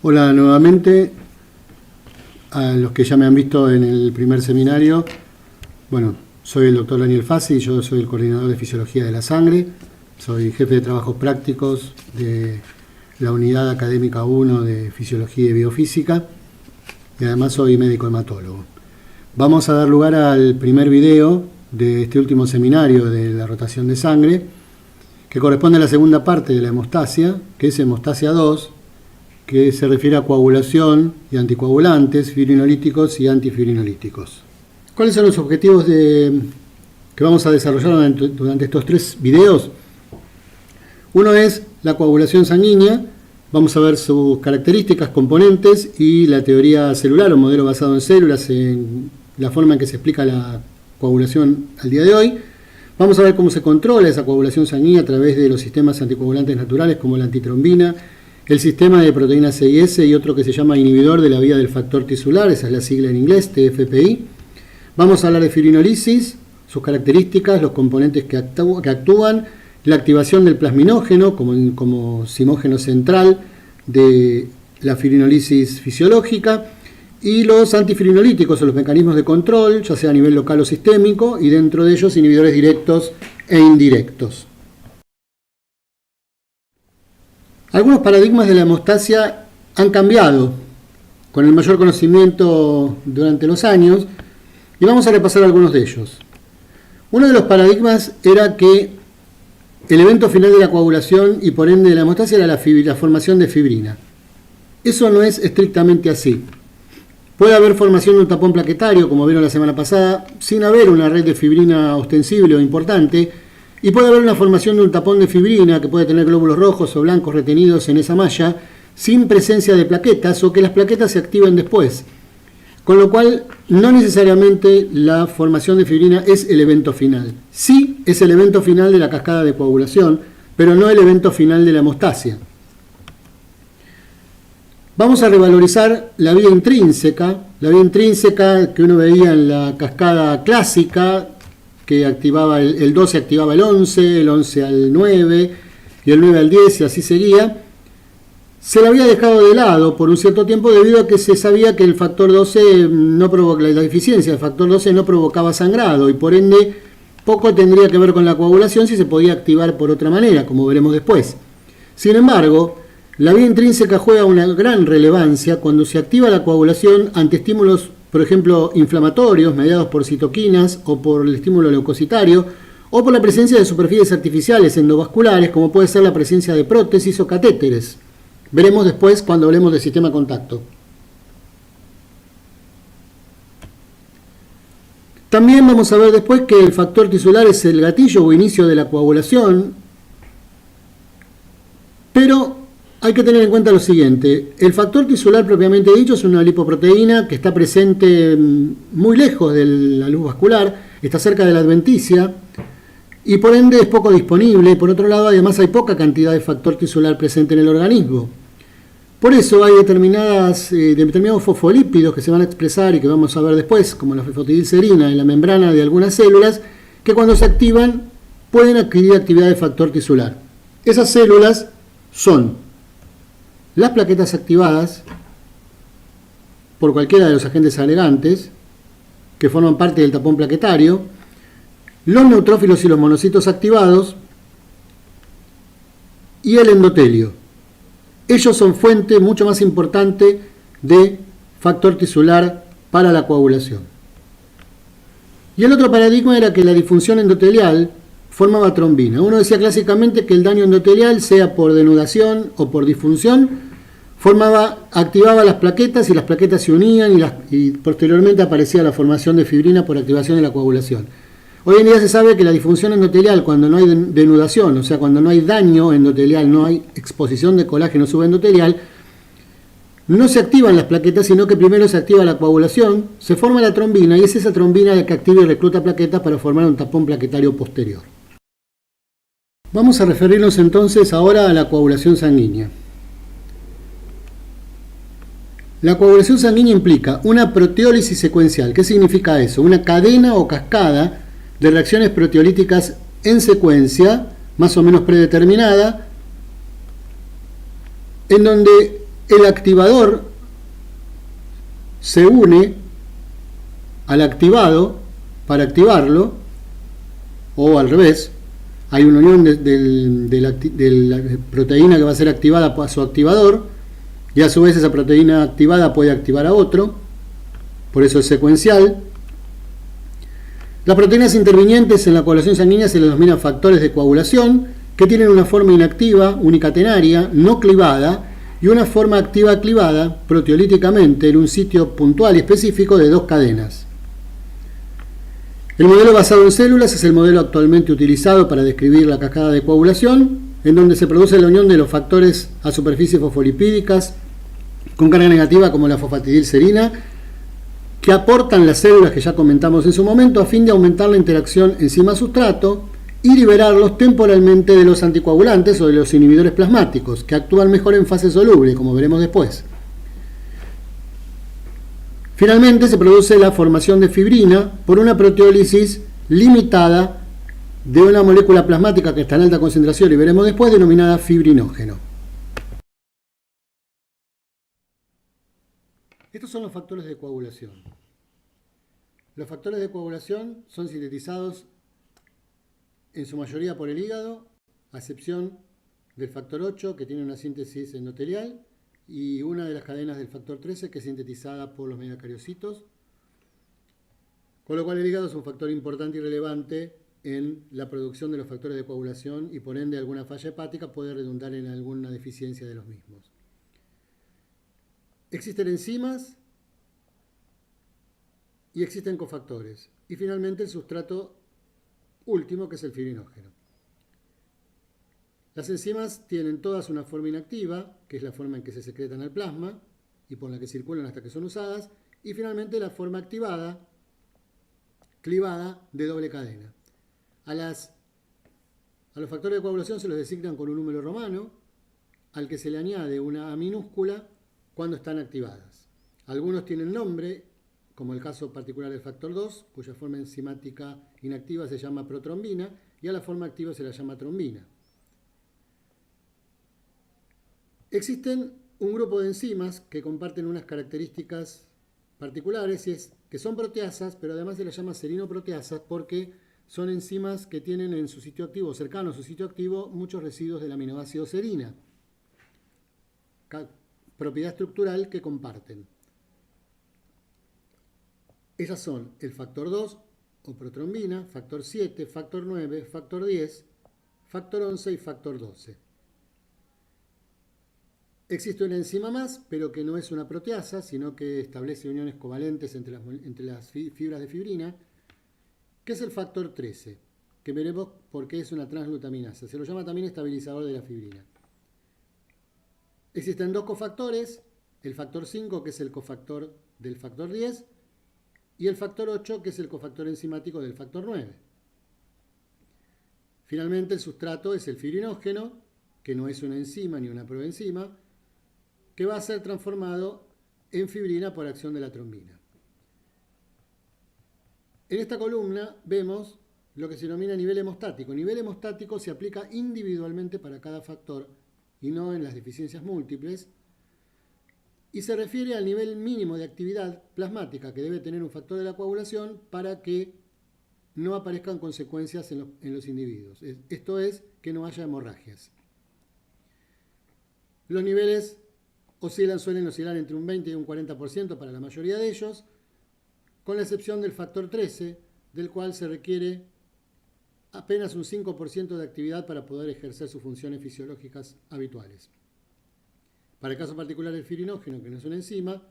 Hola nuevamente a los que ya me han visto en el primer seminario. Bueno, soy el doctor Daniel Fassi, yo soy el coordinador de Fisiología de la Sangre, soy jefe de trabajos prácticos de la Unidad Académica 1 de Fisiología y Biofísica y además soy médico hematólogo. Vamos a dar lugar al primer video de este último seminario de la rotación de sangre, que corresponde a la segunda parte de la hemostasia, que es hemostasia 2, que se refiere a coagulación y anticoagulantes, fibrinolíticos y antifibrinolíticos. ¿Cuáles son los objetivos que vamos a desarrollar durante estos tres videos? Uno es la coagulación sanguínea. Vamos a ver sus características, componentes y la teoría celular o modelo basado en células, en la forma en que se explica la coagulación al día de hoy. Vamos a ver cómo se controla esa coagulación sanguínea a través de los sistemas anticoagulantes naturales como la antitrombina, el sistema de proteína CIS y otro que se llama inhibidor de la vía del factor tisular, esa es la sigla en inglés, TFPI. Vamos a hablar de fibrinolisis, sus características, los componentes que actúan, la activación del plasminógeno como simógeno central de la fibrinolisis fisiológica y los antifibrinolíticos o los mecanismos de control, ya sea a nivel local o sistémico, y dentro de ellos inhibidores directos e indirectos. Algunos paradigmas de la hemostasia han cambiado con el mayor conocimiento durante los años y vamos a repasar algunos de ellos. Uno de los paradigmas era que el evento final de la coagulación y por ende de la hemostasia era la formación de fibrina. Eso no es estrictamente así. Puede haber formación de un tapón plaquetario, como vieron la semana pasada, sin haber una red de fibrina ostensible o importante, y puede haber una formación de un tapón de fibrina que puede tener glóbulos rojos o blancos retenidos en esa malla sin presencia de plaquetas o que las plaquetas se activen después. Con lo cual, no necesariamente la formación de fibrina es el evento final. Sí es el evento final de la cascada de coagulación, pero no el evento final de la hemostasia. Vamos a revalorizar la vía intrínseca que uno veía en la cascada clásica, que activaba el 12 activaba el 11 al 9 y el 9 al 10 y así seguía. Se la había dejado de lado por un cierto tiempo debido a que se sabía que el factor 12 no provoca, la deficiencia del factor 12 no provocaba sangrado y por ende poco tendría que ver con la coagulación si se podía activar por otra manera, como veremos después. Sin embargo, la vía intrínseca juega una gran relevancia cuando se activa la coagulación ante estímulos, por ejemplo, inflamatorios mediados por citoquinas o por el estímulo leucocitario o por la presencia de superficies artificiales endovasculares como puede ser la presencia de prótesis o catéteres. Veremos después cuando hablemos del sistema contacto. También vamos a ver después que el factor tisular es el gatillo o inicio de la coagulación, pero hay que tener en cuenta lo siguiente. El factor tisular propiamente dicho es una lipoproteína que está presente muy lejos de la luz vascular, está cerca de la adventicia y por ende es poco disponible. Por otro lado, además hay poca cantidad de factor tisular presente en el organismo. Por eso hay determinados fosfolípidos que se van a expresar y que vamos a ver después, como la fosfatidilcerina en la membrana de algunas células, que cuando se activan pueden adquirir actividad de factor tisular. Esas células son las plaquetas activadas por cualquiera de los agentes agregantes que forman parte del tapón plaquetario, los neutrófilos y los monocitos activados y el endotelio. Ellos son fuente mucho más importante de factor tisular para la coagulación. Y el otro paradigma era que la disfunción endotelial formaba trombina. Uno decía clásicamente que el daño endotelial, sea por denudación o por disfunción, activaba las plaquetas y las plaquetas se unían y posteriormente aparecía la formación de fibrina por activación de la coagulación. Hoy en día se sabe que la disfunción endotelial, cuando no hay denudación, o sea, cuando no hay daño endotelial, no hay exposición de colágeno subendotelial, no se activan las plaquetas, sino que primero se activa la coagulación, se forma la trombina y es esa trombina la que activa y recluta plaquetas para formar un tapón plaquetario posterior. Vamos a referirnos entonces ahora a la coagulación sanguínea. La coagulación sanguínea implica una proteólisis secuencial. ¿Qué significa eso? Una cadena o cascada de reacciones proteolíticas en secuencia, más o menos predeterminada, en donde el activador se une al activado para activarlo, o al revés, hay una unión de la proteína que va a ser activada por su activador, y a su vez esa proteína activada puede activar a otro, por eso es secuencial. Las proteínas intervinientes en la coagulación sanguínea se les denomina factores de coagulación, que tienen una forma inactiva, unicatenaria, no clivada, y una forma activa clivada proteolíticamente en un sitio puntual y específico de 2 cadenas. El modelo basado en células es el modelo actualmente utilizado para describir la cascada de coagulación, en donde se produce la unión de los factores a superficies fosfolipídicas con carga negativa como la fosfatidilcerina, que aportan las células que ya comentamos en su momento a fin de aumentar la interacción enzima-sustrato y liberarlos temporalmente de los anticoagulantes o de los inhibidores plasmáticos, que actúan mejor en fase soluble, como veremos después. Finalmente se produce la formación de fibrina por una proteólisis limitada de una molécula plasmática que está en alta concentración, y veremos después, denominada fibrinógeno. Estos son los factores de coagulación. Los factores de coagulación son sintetizados en su mayoría por el hígado, a excepción del factor 8, que tiene una síntesis endotelial, y una de las cadenas del factor 13, que es sintetizada por los megacariocitos, con lo cual el hígado es un factor importante y relevante en la producción de los factores de coagulación, y por ende alguna falla hepática puede redundar en alguna deficiencia de los mismos. Existen enzimas y existen cofactores, y finalmente el sustrato último, que es el fibrinógeno. Las enzimas tienen todas una forma inactiva, que es la forma en que se secretan al plasma y por la que circulan hasta que son usadas, y finalmente la forma activada, clivada, de doble cadena. A los factores de coagulación se los designan con un número romano, al que se le añade una A minúscula cuando están activadas. Algunos tienen nombre, como el caso particular del factor 2, cuya forma enzimática inactiva se llama protrombina, y a la forma activa se la llama trombina. Existen un grupo de enzimas que comparten unas características particulares, y es que son proteasas, pero además se las llama serinoproteasas porque son enzimas que tienen en su sitio activo, cercano a su sitio activo, muchos residuos del aminoácido serina, propiedad estructural que comparten. Esas son el factor 2 o protrombina, factor 7, factor 9, factor 10, factor 11 y factor 12. Existe una enzima más, pero que no es una proteasa, sino que establece uniones covalentes entre las fibras de fibrina, que es el factor 13, que veremos por qué es una transglutaminasa. Se lo llama también estabilizador de la fibrina. Existen 2 cofactores, el factor 5, que es el cofactor del factor 10, y el factor 8, que es el cofactor enzimático del factor 9. Finalmente, el sustrato es el fibrinógeno, que no es una enzima ni una proenzima, que va a ser transformado en fibrina por acción de la trombina. En esta columna vemos lo que se denomina nivel hemostático. Nivel hemostático se aplica individualmente para cada factor y no en las deficiencias múltiples, y se refiere al nivel mínimo de actividad plasmática que debe tener un factor de la coagulación para que no aparezcan consecuencias en los individuos. Esto es, que no haya hemorragias. Los niveles suelen oscilar entre un 20 y un 40% para la mayoría de ellos, con la excepción del factor 13, del cual se requiere apenas un 5% de actividad para poder ejercer sus funciones fisiológicas habituales. Para el caso particular del fibrinógeno, que no es una enzima,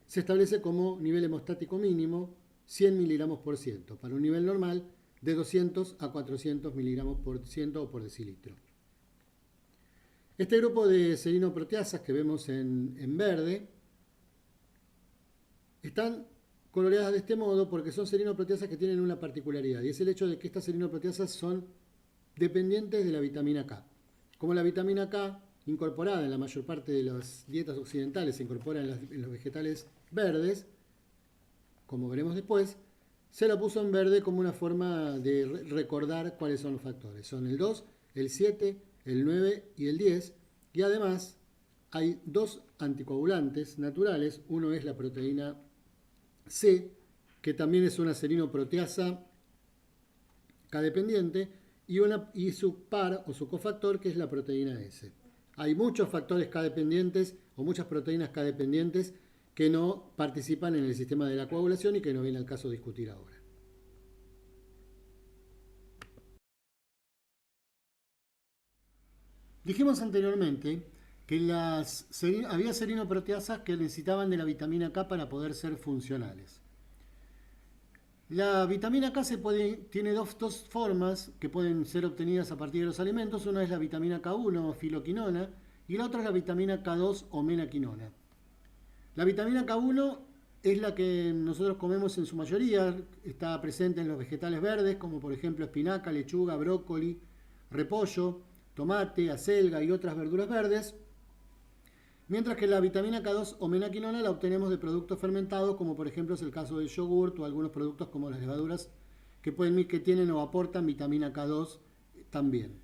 se establece como nivel hemostático mínimo 100 miligramos por ciento, para un nivel normal de 200 a 400 miligramos por ciento o por decilitro. Este grupo de serinoproteasas que vemos en verde están coloreadas de este modo porque son serinoproteasas que tienen una particularidad, y es el hecho de que estas serinoproteasas son dependientes de la vitamina K. Como la vitamina K, incorporada en la mayor parte de las dietas occidentales, se incorpora en los vegetales verdes, como veremos después, se la puso en verde como una forma de recordar cuáles son los factores. Son el 2, el 7, el 9 y el 10, y además hay dos anticoagulantes naturales. Uno es la proteína C, que también es una serinoproteasa K-dependiente, y su par o su cofactor, que es la proteína S. Hay muchos factores K-dependientes o muchas proteínas K-dependientes que no participan en el sistema de la coagulación y que no viene al caso discutir ahora. Dijimos anteriormente que había serinoproteasas que necesitaban de la vitamina K para poder ser funcionales. La vitamina K tiene dos formas que pueden ser obtenidas a partir de los alimentos. Una es la vitamina K1 o filoquinona y la otra es la vitamina K2 o menaquinona. La vitamina K1 es la que nosotros comemos en su mayoría, está presente en los vegetales verdes como por ejemplo espinaca, lechuga, brócoli, repollo, tomate, acelga y otras verduras verdes. Mientras que la vitamina K2 o menaquinona la obtenemos de productos fermentados, como por ejemplo es el caso del yogurt o algunos productos como las levaduras que tienen o aportan vitamina K2 también.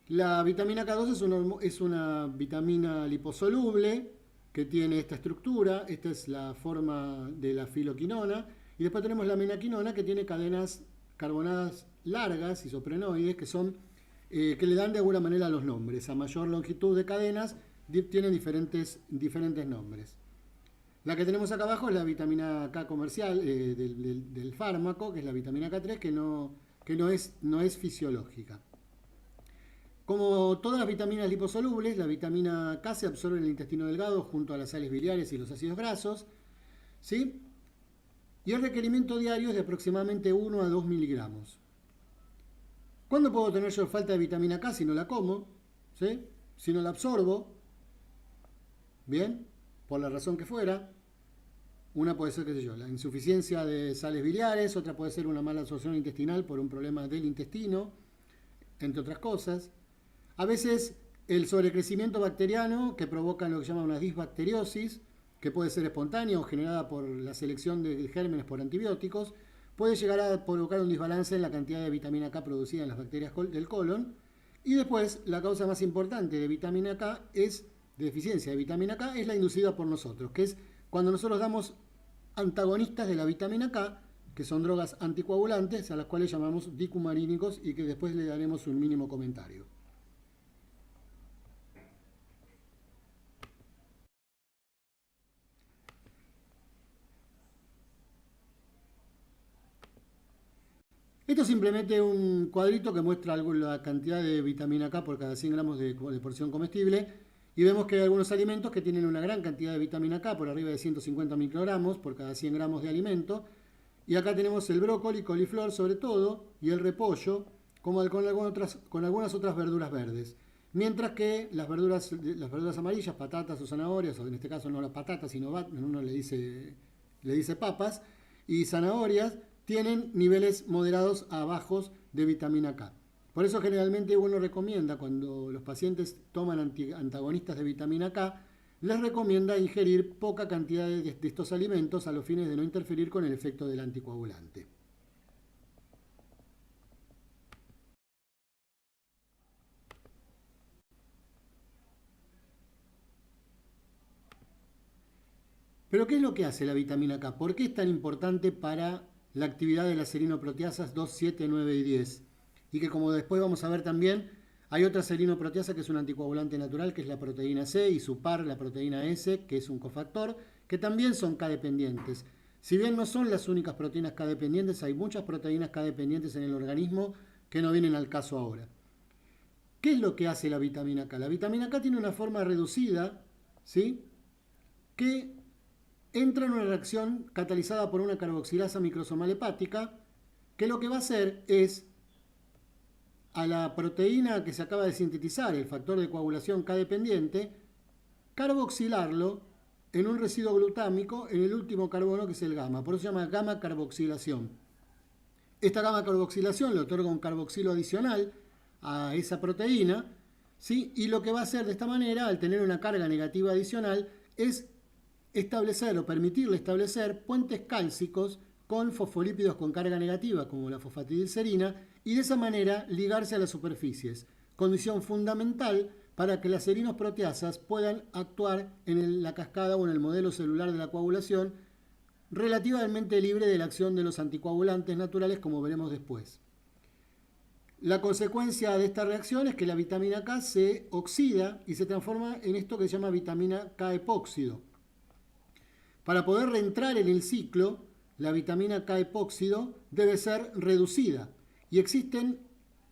La vitamina K2 es una vitamina liposoluble que tiene esta estructura. Esta es la forma de la filoquinona. Y después tenemos la menaquinona, que tiene cadenas carbonadas largas, isoprenoides, que le dan de alguna manera los nombres. A mayor longitud de cadenas tienen diferentes nombres. La que tenemos acá abajo es la vitamina K comercial del fármaco, que es la vitamina K3, que no es fisiológica. Como todas las vitaminas liposolubles, la vitamina K se absorbe en el intestino delgado junto a las sales biliares y los ácidos grasos, ¿sí? Y el requerimiento diario es de aproximadamente 1 a 2 miligramos. ¿Cuándo puedo tener yo falta de vitamina K si no la como? ¿Sí? Si no la absorbo. Bien, por la razón que fuera. Una puede ser, qué sé yo, la insuficiencia de sales biliares, otra puede ser una mala absorción intestinal por un problema del intestino, entre otras cosas. A veces el sobrecrecimiento bacteriano que provoca lo que se llama una disbacteriosis, que puede ser espontánea o generada por la selección de gérmenes por antibióticos, puede llegar a provocar un desbalance en la cantidad de vitamina K producida en las bacterias del colon. Y después, la causa más importante de vitamina K de deficiencia de vitamina K es la inducida por nosotros, que es cuando nosotros damos antagonistas de la vitamina K, que son drogas anticoagulantes, a las cuales llamamos dicumarínicos y que después le daremos un mínimo comentario. Esto es simplemente un cuadrito que muestra la cantidad de vitamina K por cada 100 gramos de porción comestible. Y vemos que hay algunos alimentos que tienen una gran cantidad de vitamina K, por arriba de 150 microgramos por cada 100 gramos de alimento. Y acá tenemos el brócoli, coliflor sobre todo, y el repollo, con algunas otras verduras verdes. Mientras que las verduras amarillas, patatas o zanahorias, o en este caso no las patatas, sino uno le dice papas, y zanahorias, tienen niveles moderados a bajos de vitamina K. Por eso generalmente uno recomienda, cuando los pacientes toman antagonistas de vitamina K, les recomienda ingerir poca cantidad de estos alimentos a los fines de no interferir con el efecto del anticoagulante. Pero ¿qué es lo que hace la vitamina K? ¿Por qué es tan importante para la actividad de las serinoproteasas 2, 7, 9 y 10? Y que, como después vamos a ver también, hay otra serinoproteasa que es un anticoagulante natural, que es la proteína C, y su par, la proteína S, que es un cofactor, que también son K-dependientes. Si bien no son las únicas proteínas K-dependientes, hay muchas proteínas K-dependientes en el organismo que no vienen al caso ahora. ¿Qué es lo que hace la vitamina K? La vitamina K tiene una forma reducida, ¿sí?, que entra en una reacción catalizada por una carboxilasa microsomal hepática, que lo que va a hacer es a la proteína que se acaba de sintetizar, el factor de coagulación K-dependiente, carboxilarlo en un residuo glutámico en el último carbono, que es el gamma. Por eso se llama gamma carboxilación. Esta gamma carboxilación le otorga un carboxilo adicional a esa proteína, ¿sí? Y lo que va a hacer de esta manera, al tener una carga negativa adicional, es establecer o permitirle establecer puentes cálcicos con fosfolípidos con carga negativa, como la fosfatidilcerina, y de esa manera ligarse a las superficies, condición fundamental para que las serinoproteasas puedan actuar en la cascada o en el modelo celular de la coagulación relativamente libre de la acción de los anticoagulantes naturales, como veremos después. La consecuencia de esta reacción es que la vitamina K se oxida y se transforma en esto que se llama vitamina K epóxido. Para poder reentrar en el ciclo, la vitamina K epóxido debe ser reducida y existen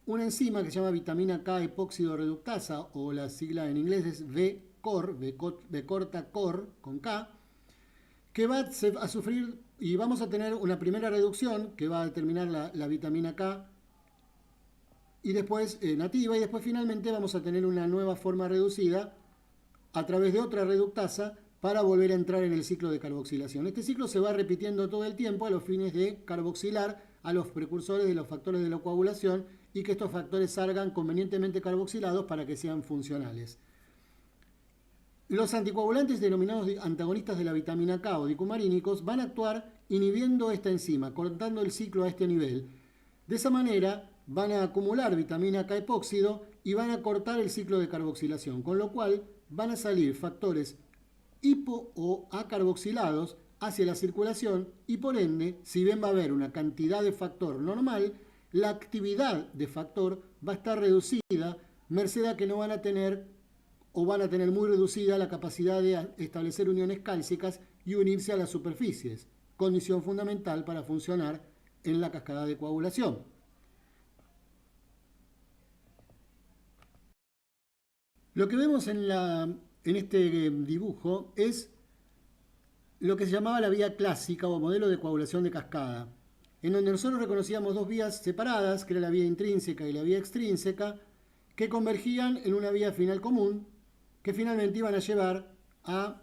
una enzima que se llama vitamina K epóxido reductasa, o la sigla en inglés es VCOR, V corta COR con K, que va a sufrir y vamos a tener una primera reducción que va a determinar la vitamina K y después nativa, y después finalmente vamos a tener una nueva forma reducida a través de otra reductasa para volver a entrar en el ciclo de carboxilación. Este ciclo se va repitiendo todo el tiempo a los fines de carboxilar a los precursores de los factores de la coagulación y que estos factores salgan convenientemente carboxilados para que sean funcionales. Los anticoagulantes denominados antagonistas de la vitamina K o dicumarínicos van a actuar inhibiendo esta enzima, cortando el ciclo a este nivel. De esa manera van a acumular vitamina K epóxido y van a cortar el ciclo de carboxilación, con lo cual van a salir factores hipo o acarboxilados hacia la circulación y por ende, si bien va a haber una cantidad de factor normal, la actividad de factor va a estar reducida, merced a que no van a tener o van a tener muy reducida la capacidad de establecer uniones cálcicas y unirse a las superficies, condición fundamental para funcionar en la cascada de coagulación. Lo que vemos en este dibujo es lo que se llamaba la vía clásica o modelo de coagulación de cascada, en donde nosotros reconocíamos dos vías separadas, que era la vía intrínseca y la vía extrínseca, que convergían en una vía final común, que finalmente iban a llevar a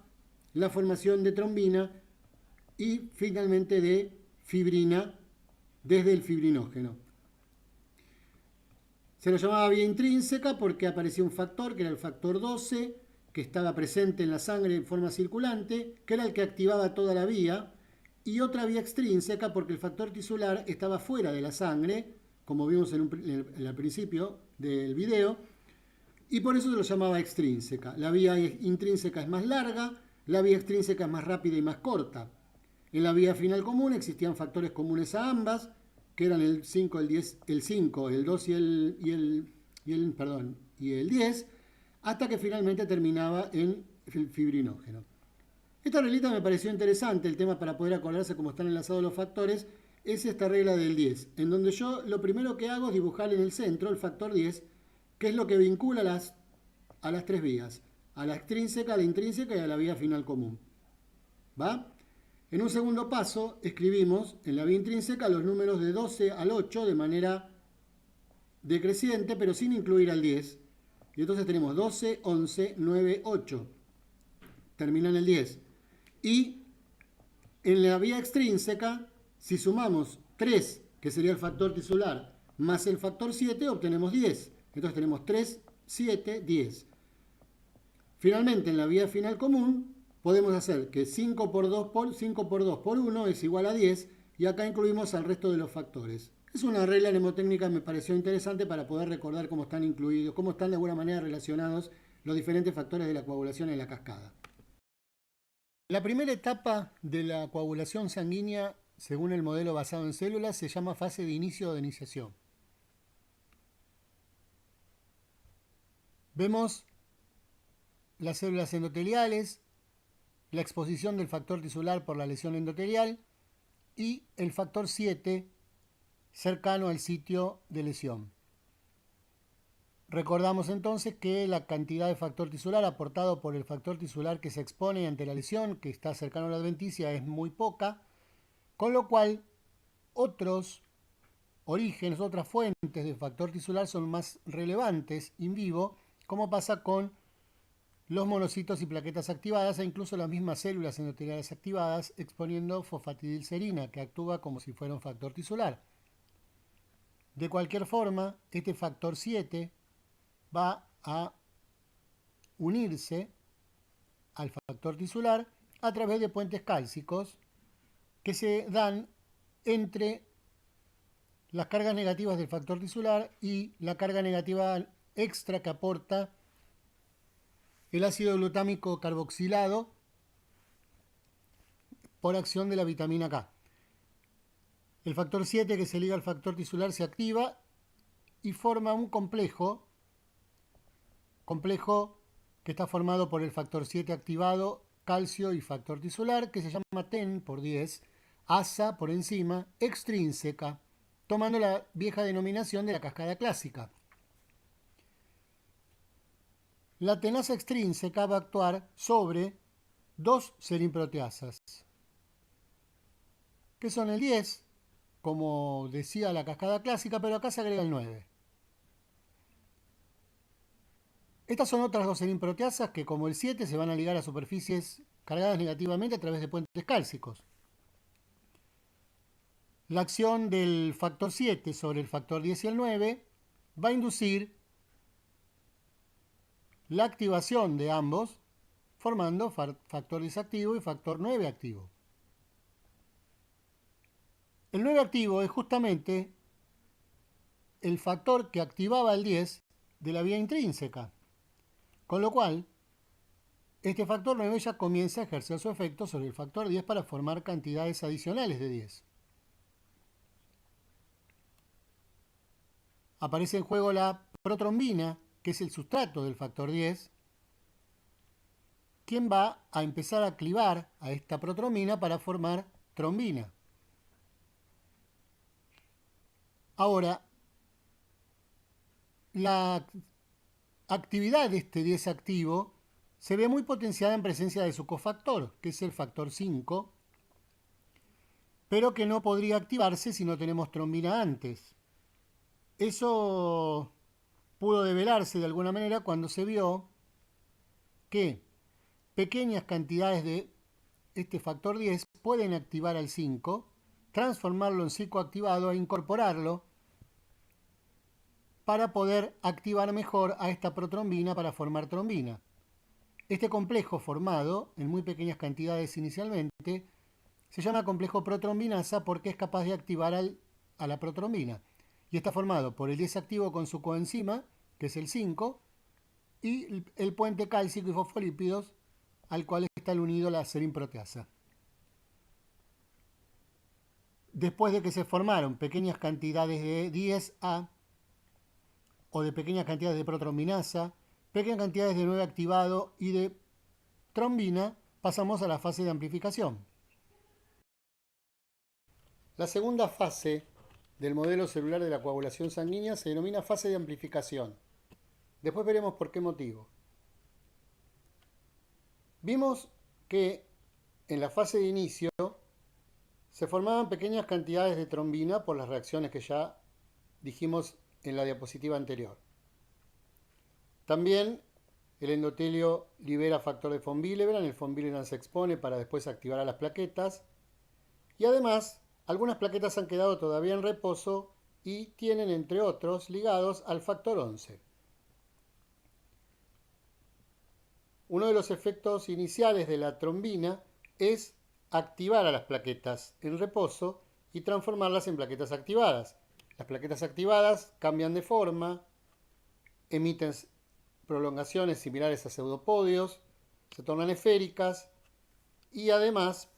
la formación de trombina y finalmente de fibrina desde el fibrinógeno. Se lo llamaba vía intrínseca porque aparecía un factor, que era el factor 12, que estaba presente en la sangre en forma circulante, que era el que activaba toda la vía, y otra vía extrínseca porque el factor tisular estaba fuera de la sangre, como vimos en el principio del video, y por eso se lo llamaba extrínseca. La vía intrínseca es más larga, la vía extrínseca es más rápida y más corta. En la vía final común existían factores comunes a ambas, que eran el 5, el 10, el 5, el 2 y el 10, hasta que finalmente terminaba en el fibrinógeno. Esta reglita me pareció interesante, el tema para poder acordarse cómo están enlazados los factores, es esta regla del 10, en donde yo lo primero que hago es dibujar en el centro el factor 10, que es lo que vincula a las tres vías, a la extrínseca, a la intrínseca y a la vía final común. ¿Va? En un segundo paso escribimos en la vía intrínseca los números de 12 al 8 de manera decreciente, pero sin incluir al 10. Y entonces tenemos 12, 11, 9, 8. Termina en el 10. Y en la vía extrínseca, si sumamos 3, que sería el factor tisular, más el factor 7, obtenemos 10. Entonces tenemos 3, 7, 10. Finalmente, en la vía final común, podemos hacer que 5 por 2 por 1 es igual a 10, y acá incluimos al resto de los factores. Es una regla mnemotécnica que me pareció interesante para poder recordar cómo están incluidos, cómo están de alguna manera relacionados los diferentes factores de la coagulación en la cascada. La primera etapa de la coagulación sanguínea, según el modelo basado en células, se llama fase de inicio o de iniciación. Vemos las células endoteliales, la exposición del factor tisular por la lesión endotelial y el factor 7 cercano al sitio de lesión. Recordamos entonces que la cantidad de factor tisular aportado por el factor tisular que se expone ante la lesión, que está cercano a la adventicia, es muy poca, con lo cual otros orígenes, otras fuentes de factor tisular son más relevantes in vivo, como pasa con los monocitos y plaquetas activadas e incluso las mismas células endoteliales activadas exponiendo fosfatidilcerina, que actúa como si fuera un factor tisular. De cualquier forma, este factor 7 va a unirse al factor tisular a través de puentes cálcicos que se dan entre las cargas negativas del factor tisular y la carga negativa extra que aporta el ácido glutámico carboxilado por acción de la vitamina K. El factor 7 que se liga al factor tisular se activa y forma un complejo que está formado por el factor 7 activado, calcio y factor tisular, que se llama TEN por 10, asa por enzima extrínseca, tomando la vieja denominación de la cascada clásica. La tenasa extrínseca va a actuar sobre dos serinproteasas, que son el 10, como decía la cascada clásica, pero acá se agrega el 9. Estas son otras dos serinproteasas que, como el 7, se van a ligar a superficies cargadas negativamente a través de puentes cálcicos. La acción del factor 7 sobre el factor 10 y el 9 va a inducir la activación de ambos, formando factor 10 activo y factor 9 activo. El 9 activo es justamente el factor que activaba el 10 de la vía intrínseca, con lo cual este factor 9 ya comienza a ejercer su efecto sobre el factor 10 para formar cantidades adicionales de 10. Aparece en juego la protrombina, que es el sustrato del factor 10, quien va a empezar a clivar a esta protrombina para formar trombina. Ahora, la actividad de este 10 activo se ve muy potenciada en presencia de su cofactor, que es el factor 5, pero que no podría activarse si no tenemos trombina antes. Eso pudo develarse de alguna manera cuando se vio que pequeñas cantidades de este factor 10 pueden activar al 5, transformarlo en psicoactivado e incorporarlo para poder activar mejor a esta protrombina para formar trombina. Este complejo formado en muy pequeñas cantidades inicialmente se llama complejo protrombinasa porque es capaz de activar a la protrombina. Y está formado por el 10 activo con su coenzima, que es el 5, y el puente cálcico y fosfolípidos al cual está unido la serinproteasa. Después de que se formaron pequeñas cantidades de 10A o de pequeñas cantidades de protrombinasa, pequeñas cantidades de 9 activado y de trombina, pasamos a la fase de amplificación. La segunda fase del modelo celular de la coagulación sanguínea se denomina fase de amplificación. Después veremos por qué motivo. Vimos que en la fase de inicio se formaban pequeñas cantidades de trombina por las reacciones que ya dijimos en la diapositiva anterior. También el endotelio libera factor de von Willebrand, el von Willebrand se expone para después activar a las plaquetas y además algunas plaquetas han quedado todavía en reposo y tienen, entre otros, ligados al factor 11. Uno de los efectos iniciales de la trombina es activar a las plaquetas en reposo y transformarlas en plaquetas activadas. Las plaquetas activadas cambian de forma, emiten prolongaciones similares a pseudopodios, se tornan esféricas y además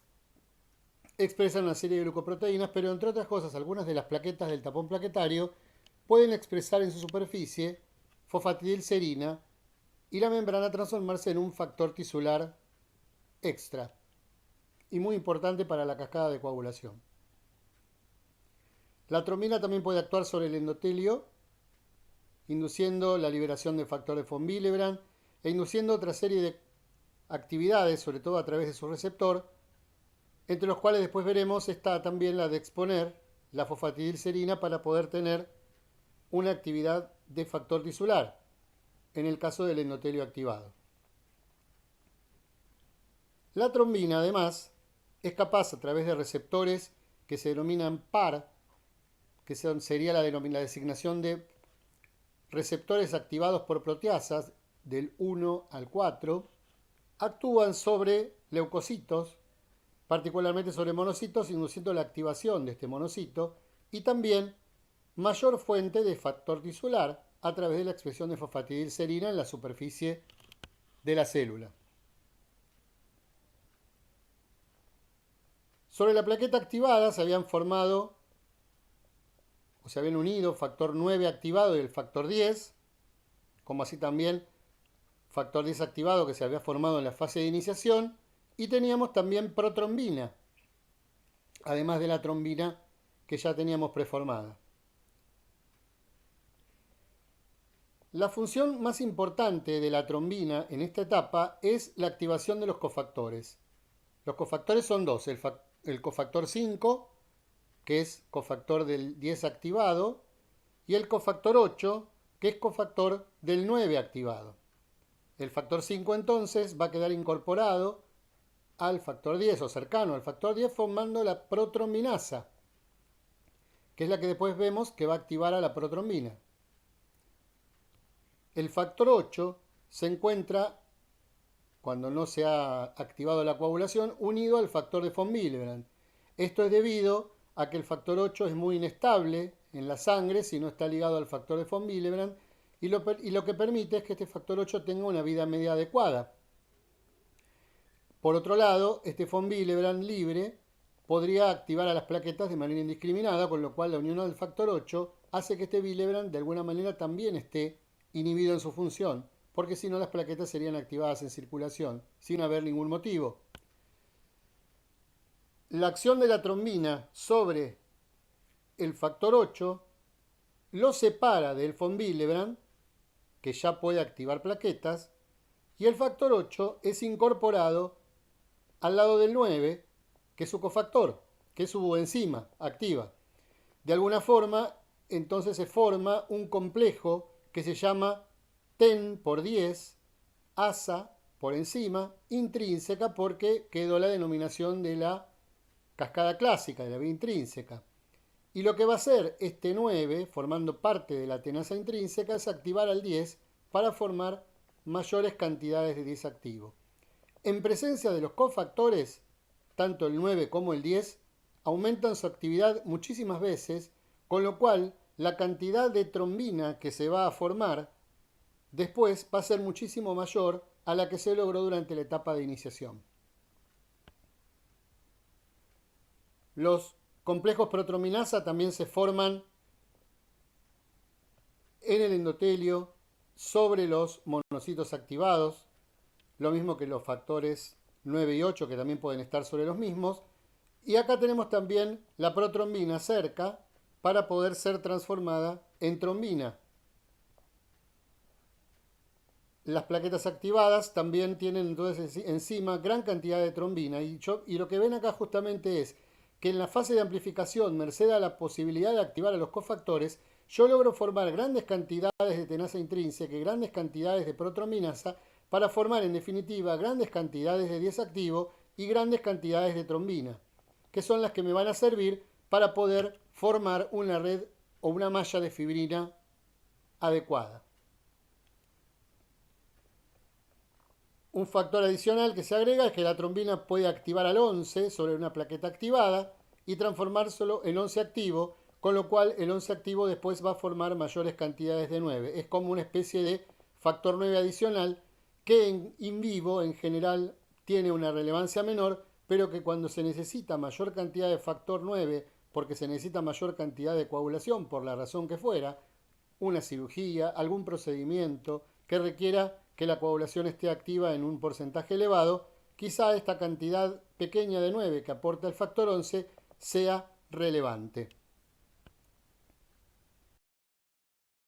expresan una serie de glucoproteínas, pero entre otras cosas, algunas de las plaquetas del tapón plaquetario pueden expresar en su superficie fosfatidilcerina y la membrana transformarse en un factor tisular extra y muy importante para la cascada de coagulación. La trombina también puede actuar sobre el endotelio, induciendo la liberación de factor de von Willebrand e induciendo otra serie de actividades, sobre todo a través de su receptor, entre los cuales después veremos está también la de exponer la fosfatidilcerina para poder tener una actividad de factor tisular, en el caso del endotelio activado. La trombina, además, es capaz a través de receptores que se denominan PAR, que sería la designación de receptores activados por proteasas del 1 al 4, actúan sobre leucocitos, particularmente sobre monocitos, induciendo la activación de este monocito y también mayor fuente de factor tisular a través de la expresión de fosfatidilcerina en la superficie de la célula. Sobre la plaqueta activada se habían formado o se habían unido factor 9 activado y el factor 10, como así también factor 10 activado que se había formado en la fase de iniciación, y teníamos también protrombina, además de la trombina que ya teníamos preformada. La función más importante de la trombina en esta etapa es la activación de los cofactores. Los cofactores son dos, el cofactor 5, que es cofactor del 10 activado, y el cofactor 8, que es cofactor del 9 activado. El factor 5 entonces va a quedar incorporado al factor 10 o cercano al factor 10 formando la protrombinasa, que es la que después vemos que va a activar a la protrombina. El factor 8 se encuentra, cuando no se ha activado la coagulación, unido al factor de von Willebrand. Esto es debido a que el factor 8 es muy inestable en la sangre si no está ligado al factor de von Willebrand y lo que permite es que este factor 8 tenga una vida media adecuada. Por otro lado, este von Willebrand libre podría activar a las plaquetas de manera indiscriminada, con lo cual la unión al factor 8 hace que este Willebrand de alguna manera también esté inhibido en su función, porque si no las plaquetas serían activadas en circulación, sin haber ningún motivo. La acción de la trombina sobre el factor 8 lo separa del von Willebrand, que ya puede activar plaquetas, y el factor 8 es incorporado al lado del 9, que es su cofactor, que es su enzima activa. De alguna forma, entonces se forma un complejo que se llama TEN por 10, ASA por enzima, intrínseca porque quedó la denominación de la cascada clásica, de la vía intrínseca. Y lo que va a hacer este 9, formando parte de la tenasa intrínseca, es activar al 10 para formar mayores cantidades de 10 activo. En presencia de los cofactores, tanto el 9 como el 10 aumentan su actividad muchísimas veces, con lo cual la cantidad de trombina que se va a formar después va a ser muchísimo mayor a la que se logró durante la etapa de iniciación. Los complejos protrombinasa también se forman en el endotelio sobre los monocitos activados, lo mismo que los factores 9 y 8 que también pueden estar sobre los mismos. Y acá tenemos también la protrombina cerca para poder ser transformada en trombina. Las plaquetas activadas también tienen entonces encima gran cantidad de trombina y lo que ven acá justamente es que en la fase de amplificación, merced a la posibilidad de activar a los cofactores, yo logro formar grandes cantidades de tenasa intrínseca y grandes cantidades de protrombinasa para formar en definitiva grandes cantidades de 10 activo y grandes cantidades de trombina, que son las que me van a servir para poder formar una red o una malla de fibrina adecuada. Un factor adicional que se agrega es que la trombina puede activar al 11 sobre una plaqueta activada y transformárselo en 11 activo, con lo cual el 11 activo después va a formar mayores cantidades de 9. Es como una especie de factor 9 adicional que in vivo en general tiene una relevancia menor, pero que cuando se necesita mayor cantidad de factor 9, porque se necesita mayor cantidad de coagulación, por la razón que fuera, una cirugía, algún procedimiento que requiera que la coagulación esté activa en un porcentaje elevado, quizá esta cantidad pequeña de 9 que aporta el factor 11 sea relevante.